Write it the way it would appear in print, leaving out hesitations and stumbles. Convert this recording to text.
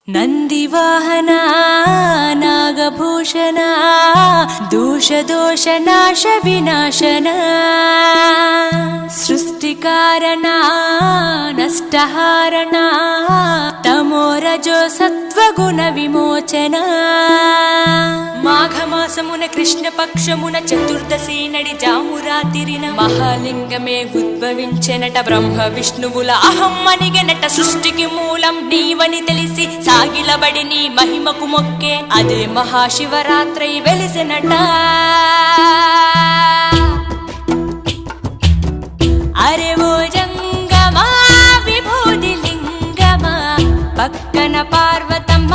ನಂದಿವಾಹನ ನಾಗಭೂಷಣ ದೋಷ ದೋಷ ನಾಶ ವಿನಾಶನ ಸೃಷ್ಟಿಕಾರಣ ನಷ್ಟಹಾರಣ తమోరజో సత్వగుణ విమోచన మాఘమాసమున కృష్ణపక్షమున చతుర్దశి నడి జామురాతిరిన మహాలింగమే ఉద్భవించెనట బ్రహ్మ విష్ణువుల అహం అనిగెనట సృష్టికి మూలం నీవని తెలిసి సాగిలబడి నీ మహిమకు మొక్కే అదే మహాశివరాత్రి వెలిసెనట అరే ఓ జంగమా విభూది లింగమా పక్కన పార్వతమ్మ